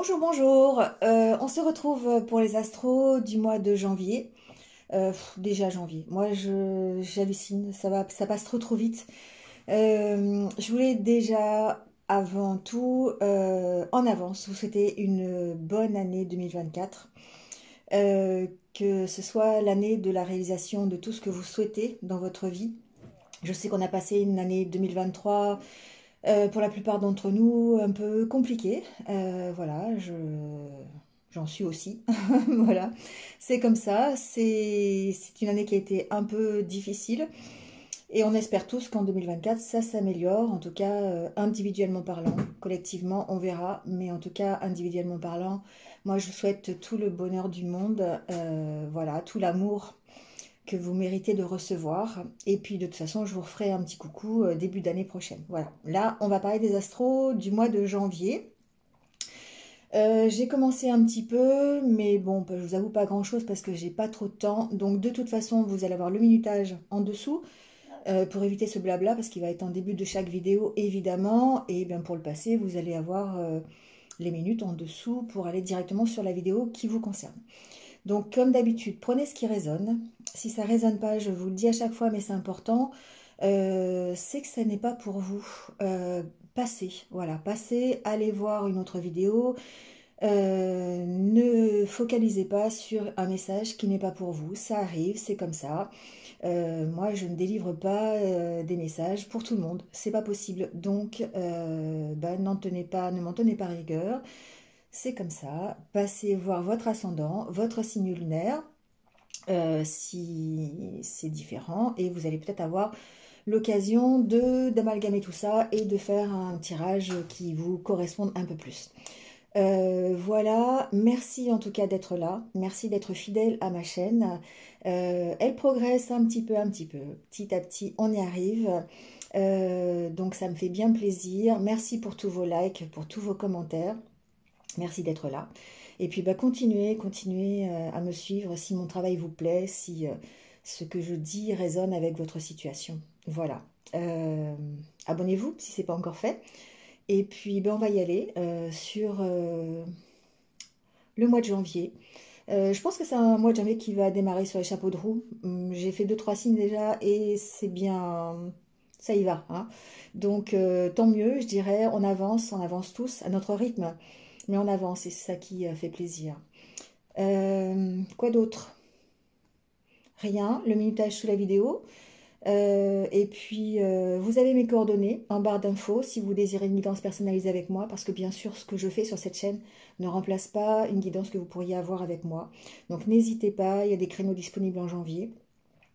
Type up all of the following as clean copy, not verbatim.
Bonjour, bonjour. On se retrouve pour les astros du mois de janvier. Déjà janvier. Moi, j'hallucine. Ça passe trop vite. Je voulais déjà, avant tout, en avance, vous souhaiter une bonne année 2024. Que ce soit l'année de la réalisation de tout ce que vous souhaitez dans votre vie. Je sais qu'on a passé une année 2023 pour la plupart d'entre nous, un peu compliqué. Voilà, j'en suis aussi. Voilà, c'est comme ça. C'est une année qui a été un peu difficile. Et on espère tous qu'en 2024, ça s'améliore. En tout cas, individuellement parlant. Collectivement, on verra. Mais en tout cas, individuellement parlant, moi, je souhaite tout le bonheur du monde. Voilà, tout l'amour que vous méritez de recevoir. Et puis de toute façon, je vous referai un petit coucou début d'année prochaine. Voilà. Là, on va parler des astros du mois de janvier. J'ai commencé un petit peu, mais bon, je vous avoue pas grand-chose parce que j'ai pas trop de temps. Donc de toute façon, vous allez avoir le minutage en dessous pour éviter ce blabla parce qu'il va être en début de chaque vidéo, évidemment. Et bien pour le passer, vous allez avoir les minutes en dessous pour aller directement sur la vidéo qui vous concerne. Donc, comme d'habitude, prenez ce qui résonne. Si ça ne résonne pas, je vous le dis à chaque fois, mais c'est important, c'est que ça n'est pas pour vous. Passez, voilà, passez, allez voir une autre vidéo. Ne focalisez pas sur un message qui n'est pas pour vous. Ça arrive, c'est comme ça. Moi, je ne délivre pas des messages pour tout le monde. C'est pas possible. Donc, ne m'en tenez pas rigueur. C'est comme ça. Passez voir votre ascendant, votre signe lunaire, si c'est différent. Et vous allez peut-être avoir l'occasion d'amalgamer tout ça et de faire un tirage qui vous corresponde un peu plus. Voilà, merci en tout cas d'être là. Merci d'être fidèle à ma chaîne. Elle progresse un petit peu. Petit à petit, on y arrive. Donc ça me fait bien plaisir. Merci pour tous vos likes, pour tous vos commentaires. Merci d'être là. Et puis continuez à me suivre si mon travail vous plaît, si ce que je dis résonne avec votre situation. Voilà. Abonnez-vous si ce n'est pas encore fait. Et puis on va y aller sur le mois de janvier. Je pense que c'est un mois de janvier qui va démarrer sur les chapeaux de roue. J'ai fait 2-3 signes déjà et c'est bien, ça y va. Hein. Donc tant mieux, je dirais, on avance tous à notre rythme. Mais on avance, et c'est ça qui fait plaisir. Quoi d'autre? Rien, le minutage sous la vidéo. Et puis, vous avez mes coordonnées en barre d'infos si vous désirez une guidance personnalisée avec moi, parce que bien sûr, ce que je fais sur cette chaîne ne remplace pas une guidance que vous pourriez avoir avec moi. Donc n'hésitez pas, il y a des créneaux disponibles en janvier.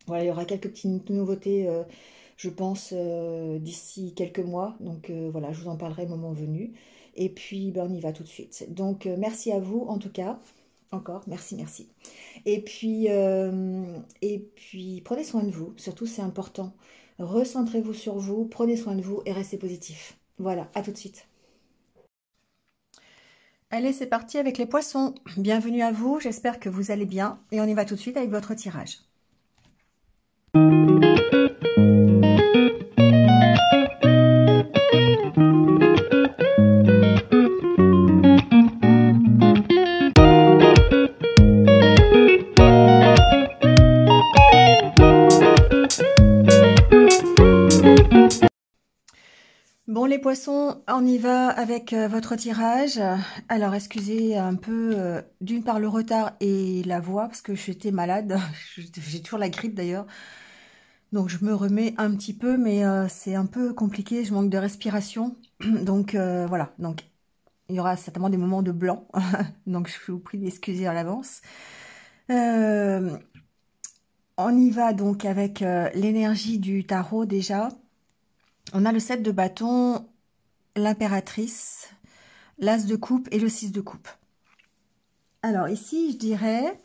Voilà, il y aura quelques petites nouveautés, je pense, d'ici quelques mois. Donc voilà, je vous en parlerai au moment venu. Et puis, on y va tout de suite. Donc, merci à vous, en tout cas. Encore, merci. Et puis, prenez soin de vous. Surtout, c'est important. Recentrez-vous sur vous, prenez soin de vous et restez positif. Voilà, à tout de suite. Allez, c'est parti avec les poissons. Bienvenue à vous, j'espère que vous allez bien. Et on y va tout de suite avec votre tirage. Bon les poissons, on y va avec votre tirage. Alors excusez un peu d'une part le retard et la voix parce que j'étais malade, j'ai toujours la grippe d'ailleurs. Donc je me remets un petit peu mais c'est un peu compliqué, je manque de respiration. Donc voilà, donc il y aura certainement des moments de blanc. Donc je vous prie d'excuser à l'avance. On y va donc avec l'énergie du tarot déjà. On a le 7 de bâton, l'impératrice, l'as de coupe et le 6 de coupe. Alors ici, je dirais,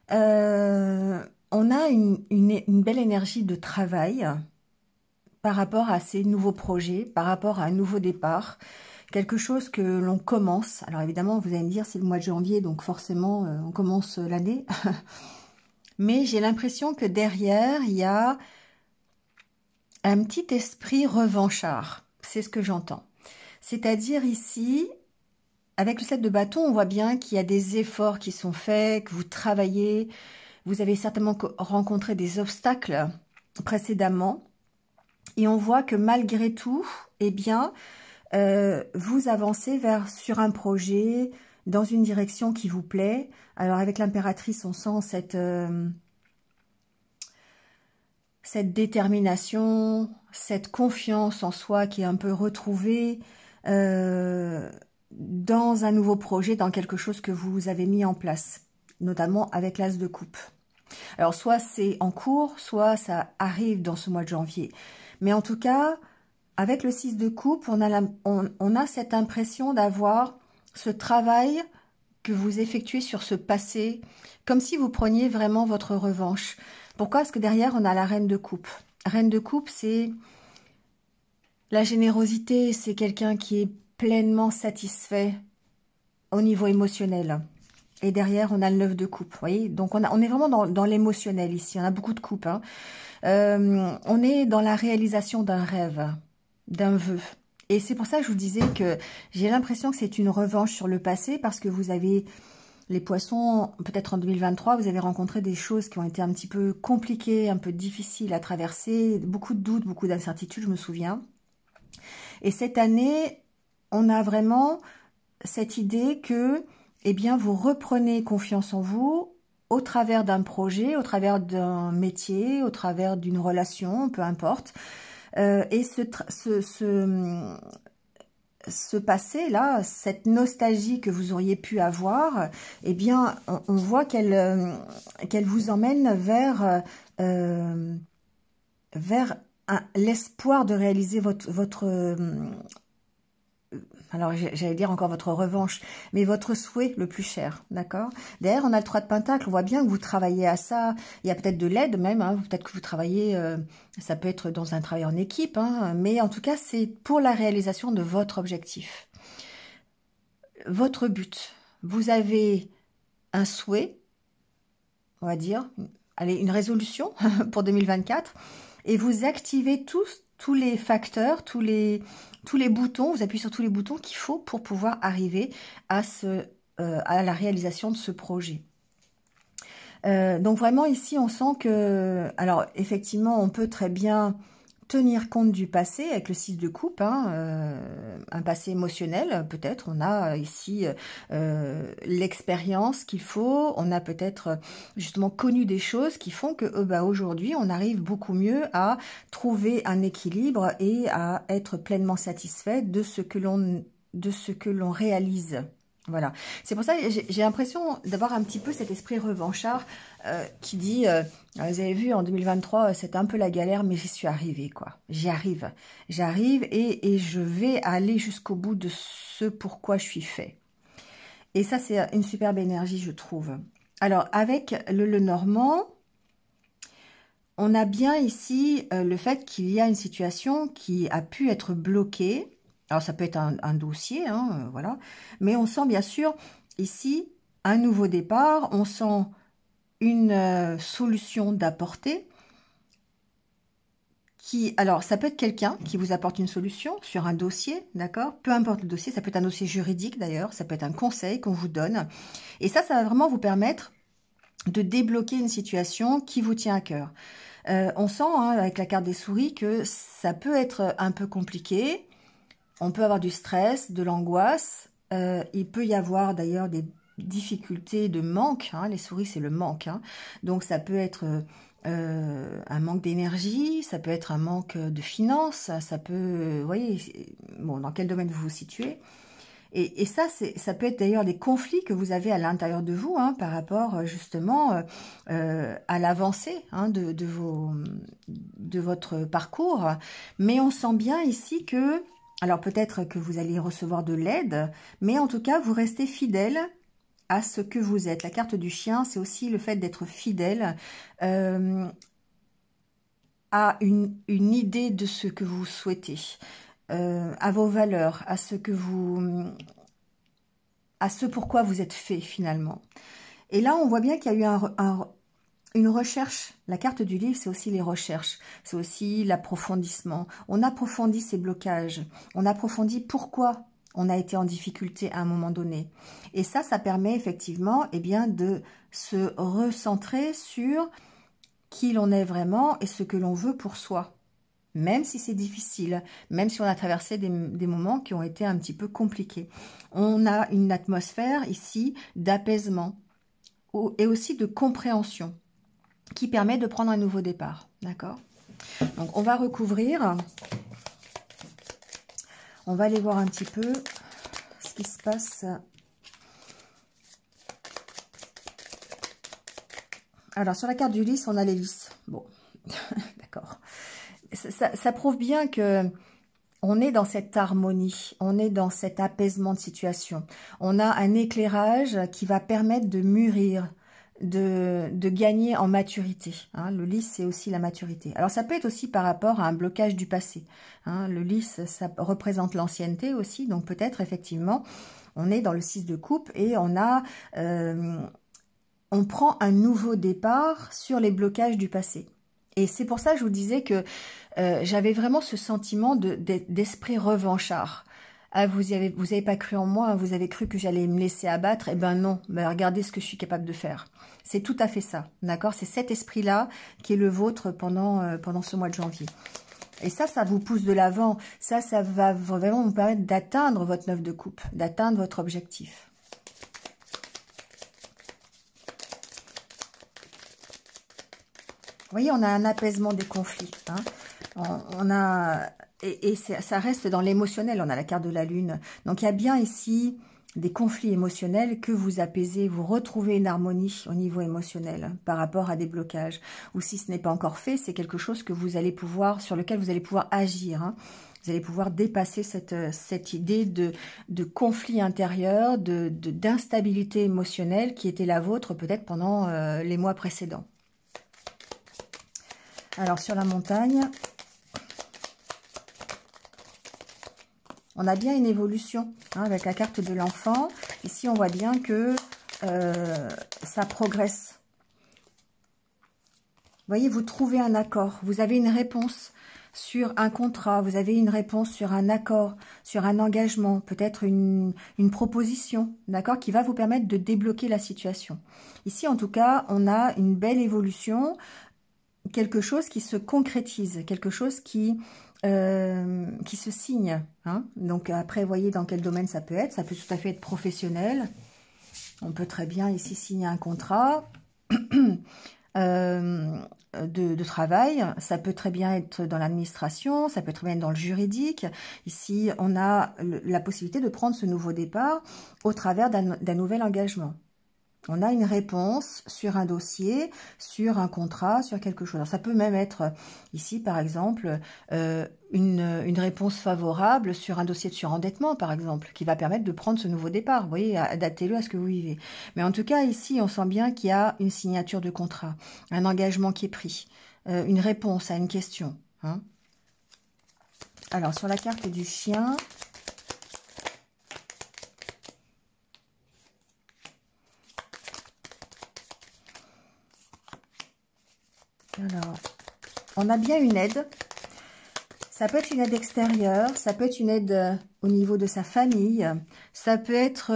on a une belle énergie de travail par rapport à ces nouveaux projets, par rapport à un nouveau départ, quelque chose que l'on commence. Alors évidemment, vous allez me dire, c'est le mois de janvier, donc forcément, on commence l'année. Mais j'ai l'impression que derrière, il y a un petit esprit revanchard, c'est ce que j'entends. C'est-à-dire ici, avec le 7 de bâton, on voit bien qu'il y a des efforts qui sont faits, que vous travaillez. Vous avez certainement rencontré des obstacles précédemment. Et on voit que malgré tout, eh bien, vous avancez sur un projet, dans une direction qui vous plaît. Alors avec l'impératrice, on sent cette détermination, cette confiance en soi qui est un peu retrouvée dans un nouveau projet, dans quelque chose que vous avez mis en place, notamment avec l'As de coupe. Alors soit c'est en cours, soit ça arrive dans ce mois de janvier. Mais en tout cas, avec le 6 de coupe, on a cette impression d'avoir ce travail que vous effectuez sur ce passé, comme si vous preniez vraiment votre revanche. Pourquoi? Parce que derrière, on a la reine de coupe. Reine de coupe, c'est la générosité, c'est quelqu'un qui est pleinement satisfait au niveau émotionnel. Et derrière, on a le 9 de coupe, vous voyez. Donc, on est vraiment dans l'émotionnel ici. On a beaucoup de coupes. Hein. On est dans la réalisation d'un rêve, d'un vœu. Et c'est pour ça que je vous disais que j'ai l'impression que c'est une revanche sur le passé parce que vous avez, les poissons, peut-être en 2023, vous avez rencontré des choses qui ont été un petit peu compliquées, un peu difficiles à traverser, beaucoup de doutes, beaucoup d'incertitudes, je me souviens. Et cette année, on a vraiment cette idée que, eh bien, vous reprenez confiance en vous au travers d'un projet, au travers d'un métier, au travers d'une relation, peu importe. Et ce passé-là, cette nostalgie que vous auriez pu avoir, eh bien, on voit qu'elle vous emmène vers l'espoir de réaliser alors j'allais dire encore votre revanche, mais votre souhait le plus cher, d'accord? Derrière, on a le 3 de Pentacle, on voit bien que vous travaillez à ça, il y a peut-être de l'aide même, hein, peut-être que vous travaillez, ça peut être dans un travail en équipe, hein, mais en tout cas, c'est pour la réalisation de votre objectif. Votre but, vous avez un souhait, on va dire, allez, une résolution pour 2024, et vous activez tous les facteurs, tous les boutons, vous appuyez sur tous les boutons qu'il faut pour pouvoir arriver à la réalisation de ce projet. Donc vraiment ici, on sent que, alors effectivement, on peut très bien tenir compte du passé avec le 6 de coupe, hein, un passé émotionnel peut-être. On a ici l'expérience qu'il faut, on a peut-être justement connu des choses qui font que bah, aujourd'hui on arrive beaucoup mieux à trouver un équilibre et à être pleinement satisfait de ce que l'on réalise. Voilà, c'est pour ça que j'ai l'impression d'avoir un petit peu cet esprit revanchard qui dit, vous avez vu en 2023 c'était un peu la galère mais j'y suis arrivée quoi, j'arrive et je vais aller jusqu'au bout de ce pourquoi je suis fait. Et ça c'est une superbe énergie je trouve. Alors avec le Normand, on a bien ici le fait qu'il y a une situation qui a pu être bloquée. Alors, ça peut être un dossier, hein, voilà. Mais on sent bien sûr ici un nouveau départ. On sent une solution d'apporter. Alors, ça peut être quelqu'un qui vous apporte une solution sur un dossier, d'accord? Peu importe le dossier, ça peut être un dossier juridique d'ailleurs. Ça peut être un conseil qu'on vous donne. Et ça va vraiment vous permettre de débloquer une situation qui vous tient à cœur. On sent, hein, avec la carte des souris, que ça peut être un peu compliqué. On peut avoir du stress, de l'angoisse. Il peut y avoir d'ailleurs des difficultés de manque. Hein, les souris, c'est le manque. Hein. Donc, ça peut être un manque d'énergie, ça peut être un manque de finances. Ça peut, vous voyez, bon, dans quel domaine vous vous situez. Et ça, ça peut être d'ailleurs des conflits que vous avez à l'intérieur de vous hein, par rapport justement à l'avancée hein, de votre parcours. Mais on sent bien ici que... Alors peut-être que vous allez recevoir de l'aide, mais en tout cas, vous restez fidèle à ce que vous êtes. La carte du chien, c'est aussi le fait d'être fidèle à une idée de ce que vous souhaitez, à vos valeurs, à ce pourquoi vous êtes fait finalement. Et là, on voit bien qu'il y a eu une recherche. La carte du livre, c'est aussi les recherches. C'est aussi l'approfondissement. On approfondit ces blocages. On approfondit pourquoi On a été en difficulté à un moment donné. Et ça permet effectivement eh bien, de se recentrer sur qui l'on est vraiment et ce que l'on veut pour soi. Même si c'est difficile, même si on a traversé des moments qui ont été un petit peu compliqués. On a une atmosphère ici d'apaisement et aussi de compréhension qui permet de prendre un nouveau départ. D'accord? Donc, on va recouvrir. On va aller voir un petit peu ce qui se passe. Alors, sur la carte du lys, on a les lys. Bon, d'accord. Ça prouve bien que on est dans cette harmonie, on est dans cet apaisement de situation. On a un éclairage qui va permettre de mûrir, de gagner en maturité. Hein. Le lys, c'est aussi la maturité. Alors, ça peut être aussi par rapport à un blocage du passé. Hein. Le lys, ça représente l'ancienneté aussi. Donc, peut-être, effectivement, on est dans le 6 de coupe et on a... on prend un nouveau départ sur les blocages du passé. Et c'est pour ça que je vous disais que j'avais vraiment ce sentiment d'esprit revanchard. Ah, vous avez pas cru en moi, vous avez cru que j'allais me laisser abattre. Eh ben non, ben regardez ce que je suis capable de faire. C'est tout à fait ça, d'accord? C'est cet esprit-là qui est le vôtre pendant ce mois de janvier. Et ça vous pousse de l'avant. Ça va vraiment vous permettre d'atteindre votre 9 de coupe, d'atteindre votre objectif. Vous voyez, on a un apaisement des conflits. Hein. Et ça reste dans l'émotionnel. On a la carte de la Lune. Donc, il y a bien ici des conflits émotionnels que vous apaisez. Vous retrouvez une harmonie au niveau émotionnel par rapport à des blocages. Ou si ce n'est pas encore fait, c'est quelque chose que vous allez pouvoir, sur lequel vous allez pouvoir agir. Hein. Vous allez pouvoir dépasser cette idée de conflit intérieur, d'instabilité émotionnelle qui était la vôtre peut-être pendant les mois précédents. Alors, sur la montagne, on a bien une évolution hein, avec la carte de l'enfant. Ici, on voit bien que ça progresse. Vous voyez, vous trouvez un accord. Vous avez une réponse sur un contrat. Vous avez une réponse sur un accord, sur un engagement, peut-être une proposition, d'accord, qui va vous permettre de débloquer la situation. Ici, en tout cas, on a une belle évolution. Quelque chose qui se concrétise, quelque chose qui se signe. Hein. Donc après, voyez dans quel domaine ça peut être. Ça peut tout à fait être professionnel. On peut très bien ici signer un contrat de travail. Ça peut très bien être dans l'administration, ça peut très bien être dans le juridique. Ici, on a la possibilité de prendre ce nouveau départ au travers d'un nouvel engagement. On a une réponse sur un dossier, sur un contrat, sur quelque chose. Alors, ça peut même être ici, par exemple, une réponse favorable sur un dossier de surendettement, par exemple, qui va permettre de prendre ce nouveau départ. Vous voyez, adaptez-le à ce que vous vivez. Mais en tout cas, ici, on sent bien qu'il y a une signature de contrat, un engagement qui est pris, une réponse à une question. Hein. Alors, sur la carte du chien... Alors, on a bien une aide. Ça peut être une aide extérieure, ça peut être une aide au niveau de sa famille, ça peut être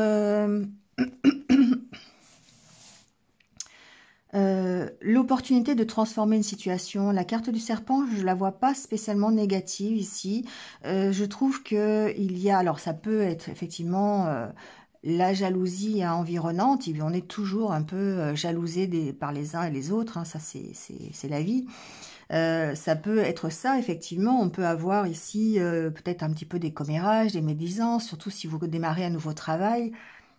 l'opportunité de transformer une situation. La carte du serpent, je ne la vois pas spécialement négative ici. Je trouve qu'il y a, alors ça peut être effectivement... la jalousie environnante, on est toujours un peu jalousé par les uns et les autres, hein, ça c'est la vie. Ça peut être ça, effectivement, on peut avoir ici peut-être un petit peu des commérages, des médisances, surtout si vous démarrez un nouveau travail,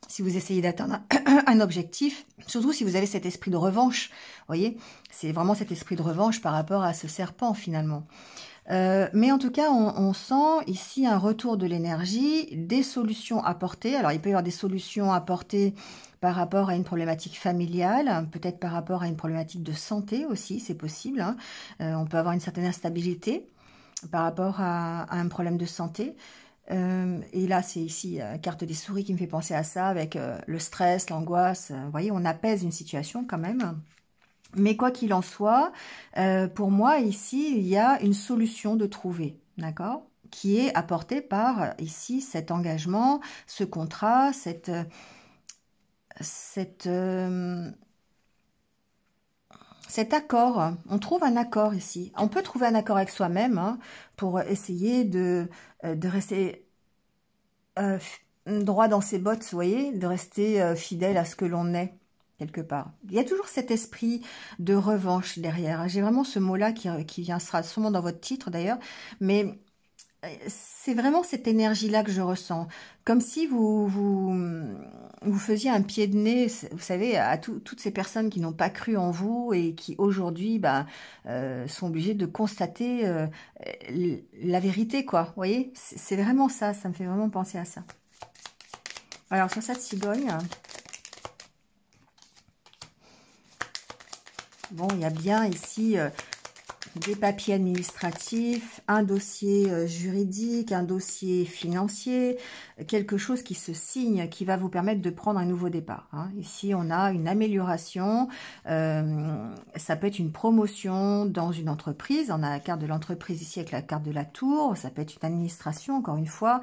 si vous essayez d'atteindre un objectif, surtout si vous avez cet esprit de revanche, vous voyez, c'est vraiment cet esprit de revanche par rapport à ce serpent finalement. Mais en tout cas, on sent ici un retour de l'énergie, des solutions apportées. Alors, il peut y avoir des solutions apportées par rapport à une problématique familiale, peut-être par rapport à une problématique de santé aussi, c'est possible. Hein. On peut avoir une certaine instabilité par rapport à un problème de santé. Et là, c'est ici carte des souris qui me fait penser à ça, avec le stress, l'angoisse. Vous voyez, on apaise une situation quand même. Mais quoi qu'il en soit, pour moi, ici, il y a une solution de trouver, d'accord, qui est apporté par, ici, cet engagement, ce contrat, cet accord. On trouve un accord ici. On peut trouver un accord avec soi-même hein, pour essayer de rester droit dans ses bottes, vous voyez, de rester fidèle à ce que l'on est, quelque part. Il y a toujours cet esprit de revanche derrière. J'ai vraiment ce mot-là qui vient, sera sûrement dans votre titre d'ailleurs, mais c'est vraiment cette énergie-là que je ressens. Comme si vous faisiez un pied de nez, vous savez, à toutes ces personnes qui n'ont pas cru en vous et qui aujourd'hui sont obligées de constater la vérité, quoi. Vous voyez, c'est vraiment ça, ça me fait vraiment penser à ça. Alors, sur cette cigogne, bon, il y a bien ici des papiers administratifs, un dossier juridique, un dossier financier, quelque chose qui se signe, qui va vous permettre de prendre un nouveau départ. Hein. Ici, on a une amélioration, ça peut être une promotion dans une entreprise, on a la carte de l'entreprise ici avec la carte de la tour, ça peut être une administration, encore une fois,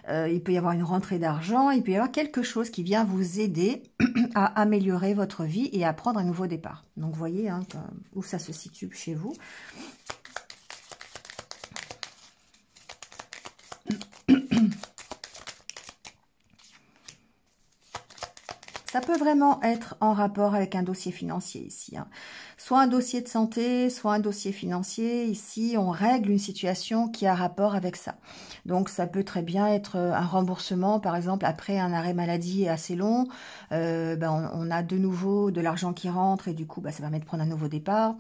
il peut y avoir une rentrée d'argent, il peut y avoir quelque chose qui vient vous aider à améliorer votre vie et à prendre un nouveau départ. Donc, vous voyez hein, où ça se situe chez vous. Ça peut vraiment être en rapport avec un dossier financier ici. Hein. Soit un dossier de santé, soit un dossier financier. Ici, on règle une situation qui a rapport avec ça. Donc, ça peut très bien être un remboursement, par exemple, après un arrêt maladie assez long. On a de nouveau de l'argent qui rentre et du coup, ça permet de prendre un nouveau départ.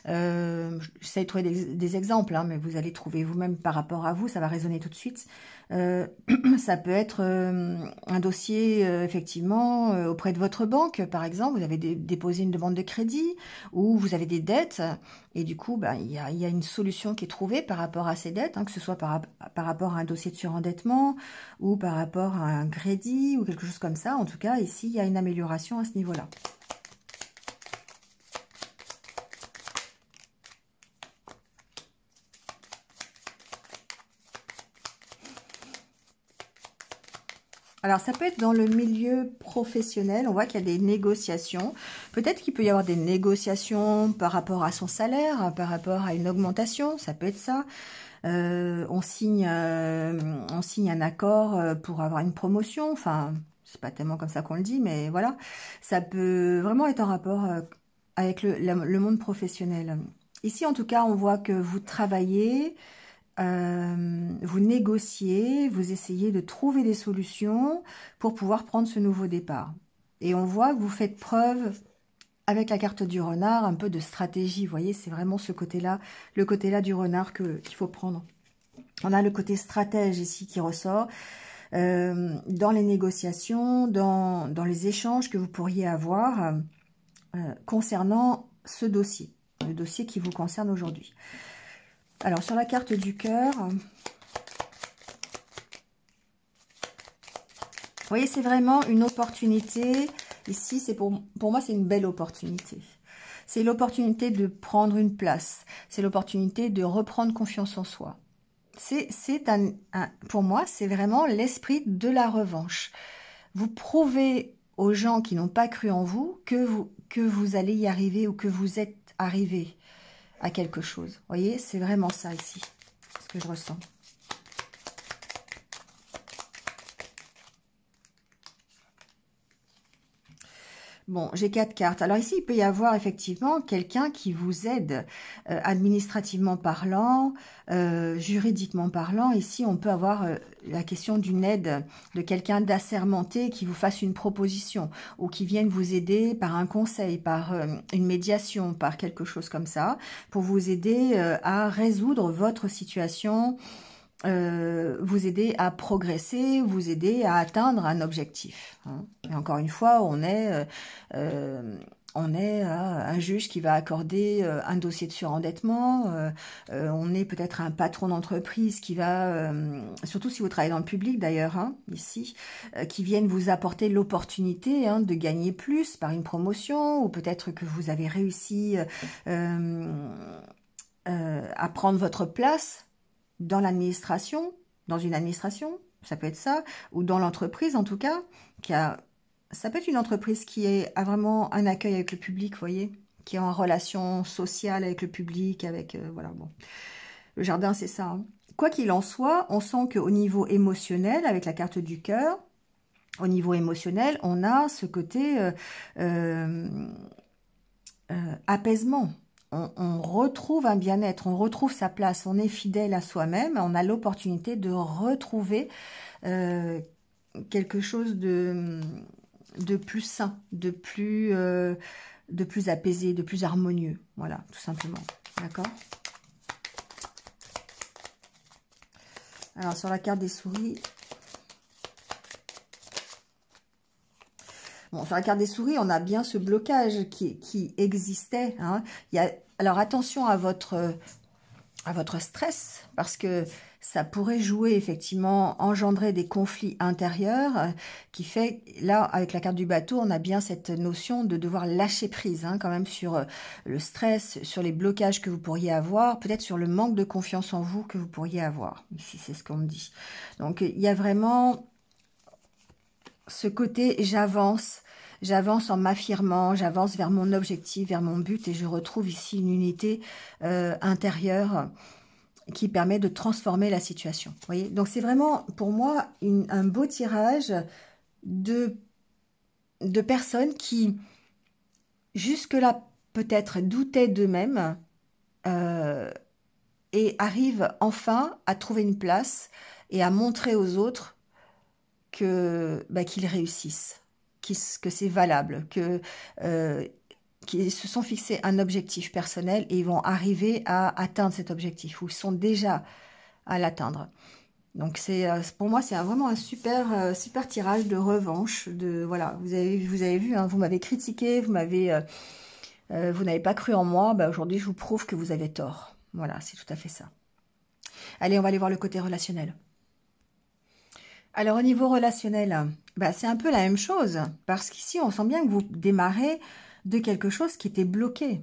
J'essaie de trouver des exemples, hein, mais vous allez trouver vous-même par rapport à vous, ça va résonner tout de suite. Ça peut être un dossier, effectivement, auprès de votre banque, par exemple, vous avez déposé une demande de crédit ou vous avez des dettes et du coup, il y a une solution qui est trouvée par rapport à ces dettes, hein, que ce soit par rapport à un dossier de surendettement ou par rapport à un crédit ou quelque chose comme ça. En tout cas, ici, il y a une amélioration à ce niveau-là. Alors, ça peut être dans le milieu professionnel. On voit qu'il y a des négociations. Peut-être qu'il peut y avoir des négociations par rapport à son salaire, par rapport à une augmentation. Ça peut être ça. On signe un accord pour avoir une promotion. Enfin, c'est pas tellement comme ça qu'on le dit, mais voilà. Ça peut vraiment être en rapport avec le monde professionnel. Ici, en tout cas, on voit que vous travaillez... vous négociez, vous essayez de trouver des solutions pour pouvoir prendre ce nouveau départ. Et on voit que vous faites preuve, avec la carte du renard, un peu de stratégie. Vous voyez, c'est vraiment ce côté-là, le côté-là du renard qu'il faut prendre. On a le côté stratège ici qui ressort. Dans les négociations, dans les échanges que vous pourriez avoir concernant ce dossier, le dossier qui vous concerne aujourd'hui. Alors, sur la carte du cœur, vous voyez, c'est vraiment une opportunité. Ici, c'est pour moi, c'est une belle opportunité. C'est l'opportunité de prendre une place. C'est l'opportunité de reprendre confiance en soi. Pour moi, c'est vraiment l'esprit de la revanche. Vous prouvez aux gens qui n'ont pas cru en vous que vous allez y arriver ou que vous êtes arrivé à quelque chose. Vous voyez, c'est vraiment ça ici, ce que je ressens. Bon, j'ai 4 cartes. Alors ici, il peut y avoir effectivement quelqu'un qui vous aide administrativement parlant, juridiquement parlant. Ici, on peut avoir la question d'une aide de quelqu'un d'assermenté qui vous fasse une proposition ou qui vienne vous aider par un conseil, par une médiation, par quelque chose comme ça, pour vous aider à résoudre votre situation, vous aider à progresser, vous aider à atteindre un objectif. Hein. Et encore une fois, on est un juge qui va accorder un dossier de surendettement, on est peut-être un patron d'entreprise qui va, surtout si vous travaillez dans le public d'ailleurs, hein, ici, qui viennent vous apporter l'opportunité hein, de gagner plus par une promotion, ou peut-être que vous avez réussi à prendre votre place dans l'administration, dans une administration, ça peut être ça, ou dans l'entreprise en tout cas, ça peut être une entreprise qui a vraiment un accueil avec le public, vous voyez, qui est en relation sociale avec le public, avec, voilà, bon. Le jardin, c'est ça, hein. Quoi qu'il en soit, on sent qu'au niveau émotionnel, avec la carte du cœur, au niveau émotionnel, on a ce côté apaisement. On retrouve un bien-être, on retrouve sa place, on est fidèle à soi-même, on a l'opportunité de retrouver quelque chose de plus sain, de plus apaisé, de plus harmonieux. Voilà, tout simplement. D'accord? Alors, sur la carte des souris... Bon, sur la carte des souris, on a bien ce blocage qui existait, hein. Alors, attention à votre stress, parce que ça pourrait jouer, effectivement, engendrer des conflits intérieurs, qui fait, là, avec la carte du bateau, on a bien cette notion de devoir lâcher prise, hein, quand même, sur le stress, sur les blocages que vous pourriez avoir, peut-être sur le manque de confiance en vous que vous pourriez avoir, ici, c'est ce qu'on me dit. Donc, il y a vraiment ce côté, j'avance en m'affirmant, j'avance vers mon objectif, vers mon but, et je retrouve ici une unité intérieure qui permet de transformer la situation. Vous voyez, donc c'est vraiment pour moi un beau tirage de personnes qui jusque-là peut-être doutaient d'eux-mêmes et arrivent enfin à trouver une place et à montrer aux autres qu'ils réussissent, que c'est valable, qu'ils se sont fixés un objectif personnel et ils vont arriver à atteindre cet objectif, ou ils sont déjà à l'atteindre. Donc pour moi, c'est vraiment un super tirage de revanche. Voilà, vous avez vu, hein, vous m'avez critiqué, vous n'avez pas cru en moi. Aujourd'hui, je vous prouve que vous avez tort. Voilà, c'est tout à fait ça. Allez, on va aller voir le côté relationnel. Alors, au niveau relationnel, c'est un peu la même chose, parce qu'ici, on sent bien que vous démarrez de quelque chose qui était bloqué,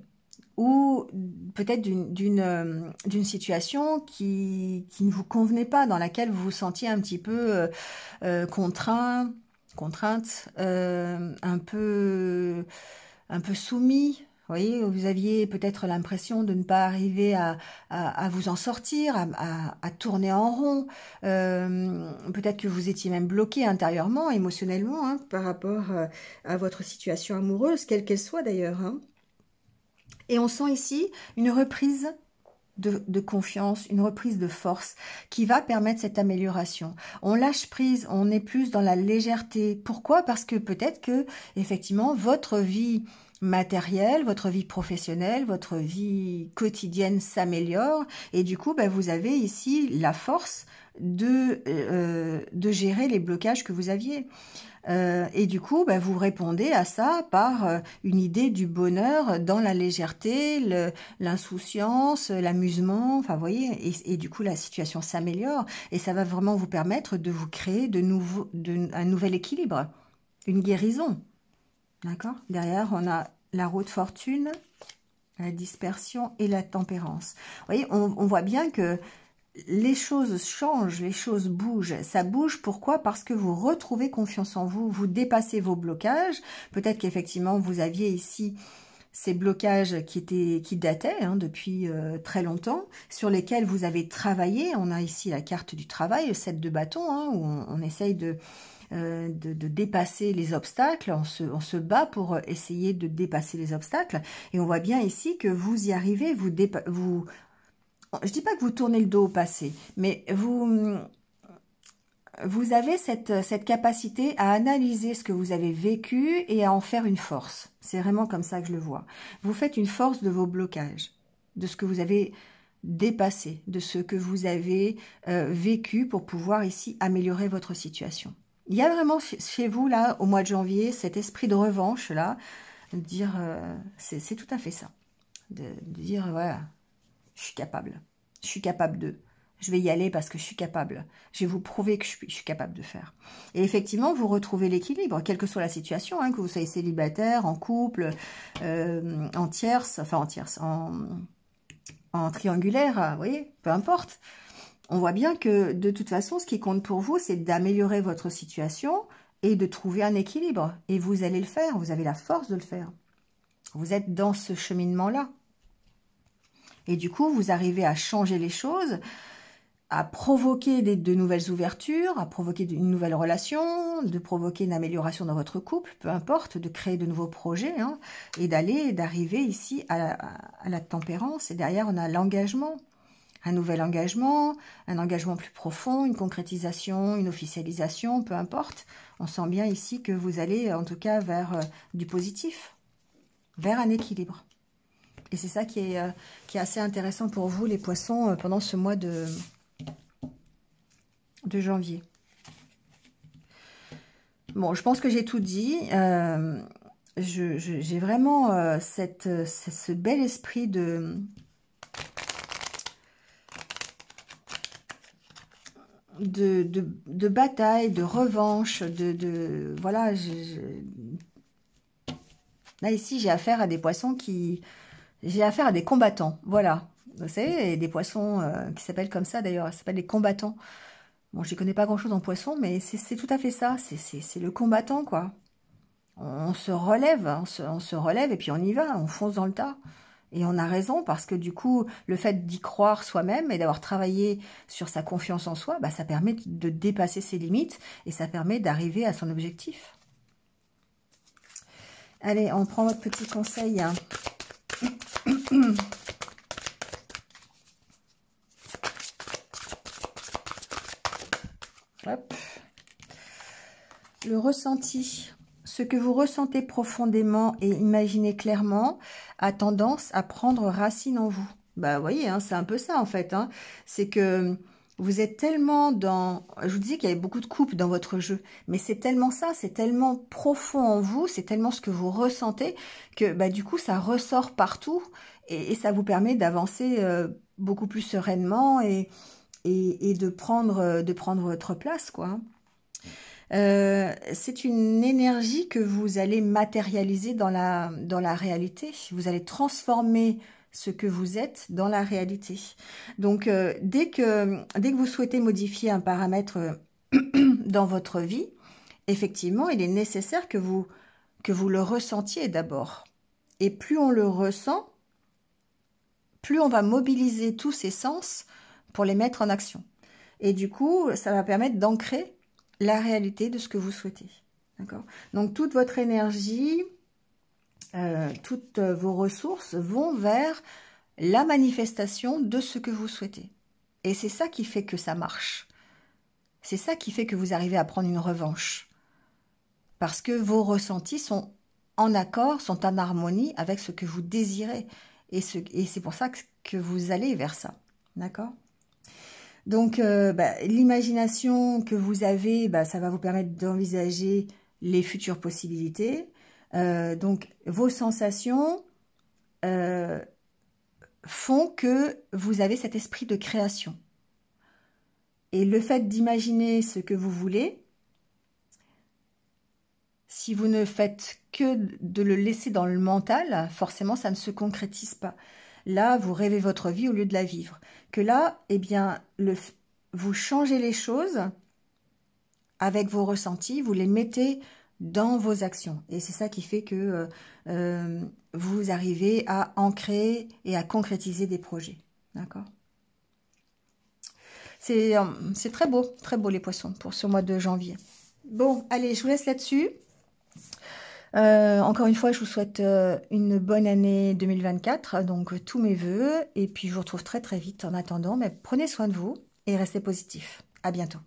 ou peut-être d'une situation qui ne vous convenait pas, dans laquelle vous vous sentiez un petit peu contrainte, un peu soumis. Vous voyez, vous aviez peut-être l'impression de ne pas arriver à vous en sortir, à tourner en rond. Peut-être que vous étiez même bloqué intérieurement, émotionnellement, hein, par rapport à votre situation amoureuse, quelle qu'elle soit d'ailleurs, hein. Et on sent ici une reprise de confiance, une reprise de force qui va permettre cette amélioration. On lâche prise, on est plus dans la légèreté. Pourquoi? Parce que peut-être que, effectivement, votre vie matérielle, votre vie professionnelle, votre vie quotidienne s'améliore, et du coup, vous avez ici la force de gérer les blocages que vous aviez. Et du coup, vous répondez à ça par une idée du bonheur dans la légèreté, l'insouciance, l'amusement, enfin, vous voyez, et du coup, la situation s'améliore, et ça va vraiment vous permettre de vous créer un nouvel équilibre, une guérison. D'accord? Derrière, on a la roue de fortune, la dispersion et la tempérance. Vous voyez, on voit bien que les choses changent, les choses bougent. Ça bouge, pourquoi? Parce que vous retrouvez confiance en vous, vous dépassez vos blocages. Peut-être qu'effectivement, vous aviez ici ces blocages qui dataient, hein, depuis très longtemps, sur lesquels vous avez travaillé. On a ici la carte du travail, le 7 de bâton, hein, où on essaye de dépasser les obstacles, on se bat pour essayer de dépasser les obstacles, et on voit bien ici que vous y arrivez, je dis pas que vous tournez le dos au passé, mais vous avez cette capacité à analyser ce que vous avez vécu et à en faire une force. C'est vraiment comme ça que je le vois. Vous faites une force de vos blocages, de ce que vous avez dépassé, de ce que vous avez vécu pour pouvoir ici améliorer votre situation. Il y a vraiment chez vous, là, au mois de janvier, cet esprit de revanche, là, de dire, c'est tout à fait ça. De dire, voilà, je suis capable de. Je vais y aller parce que je suis capable. Je vais vous prouver que je suis capable de faire. Et effectivement, vous retrouvez l'équilibre, quelle que soit la situation, hein, que vous soyez célibataire, en couple, en tierce, en triangulaire, vous voyez, peu importe. on voit bien que de toute façon, ce qui compte pour vous, c'est d'améliorer votre situation et de trouver un équilibre. Et vous allez le faire, vous avez la force de le faire. Vous êtes dans ce cheminement-là. Et du coup, vous arrivez à changer les choses, à provoquer de nouvelles ouvertures, à provoquer une nouvelle relation, de provoquer une amélioration dans votre couple, peu importe, de créer de nouveaux projets, hein, et d'arriver ici à la tempérance. Et derrière, on a l'engagement, un nouvel engagement, un engagement plus profond, une concrétisation, une officialisation, peu importe. On sent bien ici que vous allez, en tout cas, vers du positif, vers un équilibre. Et c'est ça qui est assez intéressant pour vous, les poissons, pendant ce mois de janvier. Bon, je pense que j'ai tout dit. J'ai vraiment ce bel esprit de bataille, de revanche, voilà. Là, ici, j'ai affaire à des poissons qui... J'ai affaire à des combattants, voilà. Vous savez, des poissons qui s'appellent comme ça, d'ailleurs, ils s'appellent les combattants. Bon, je ne connais pas grand-chose en poisson, mais c'est tout à fait ça. C'est le combattant, quoi. On se relève, on se relève et puis on y va, on fonce dans le tas. Et on a raison parce que du coup, le fait d'y croire soi-même et d'avoir travaillé sur sa confiance en soi, bah, ça permet de dépasser ses limites et ça permet d'arriver à son objectif. Allez, on prend votre petit conseil. Hop. Le ressenti. Ce que vous ressentez profondément et imaginez clairement a tendance à prendre racine en vous. Bah, vous voyez, hein, c'est un peu ça en fait. Hein. C'est que vous êtes tellement dans... Je vous disais qu'il y avait beaucoup de coupes dans votre jeu, mais c'est tellement ça, c'est tellement profond en vous, c'est tellement ce que vous ressentez que bah, du coup, ça ressort partout et ça vous permet d'avancer beaucoup plus sereinement et de prendre votre place, quoi. C'est une énergie que vous allez matérialiser dans la réalité. Vous allez transformer ce que vous êtes dans la réalité. Donc, dès que vous souhaitez modifier un paramètre dans votre vie, effectivement, il est nécessaire que vous le ressentiez d'abord. Et plus on le ressent, plus on va mobiliser tous ses sens pour les mettre en action. Et du coup, ça va permettre d'ancrer la réalité de ce que vous souhaitez. D'accord? Donc, toute votre énergie, toutes vos ressources vont vers la manifestation de ce que vous souhaitez. Et c'est ça qui fait que ça marche. C'est ça qui fait que vous arrivez à prendre une revanche. Parce que vos ressentis sont en accord, sont en harmonie avec ce que vous désirez. Et c'est pour ça que vous allez vers ça. D'accord? Donc, l'imagination que vous avez, ça va vous permettre d'envisager les futures possibilités. Donc, vos sensations font que vous avez cet esprit de création. Et le fait d'imaginer ce que vous voulez, si vous ne faites que de le laisser dans le mental, forcément, ça ne se concrétise pas. Là, vous rêvez votre vie au lieu de la vivre. Que là, eh bien, vous changez les choses avec vos ressentis, vous les mettez dans vos actions. Et c'est ça qui fait que vous arrivez à ancrer et à concrétiser des projets. D'accord? C'est très beau les poissons pour ce mois de janvier. Bon, allez, je vous laisse là-dessus. Encore une fois, je vous souhaite une bonne année 2024, donc tous mes vœux, et puis je vous retrouve très très vite en attendant, mais prenez soin de vous et restez positifs. À bientôt.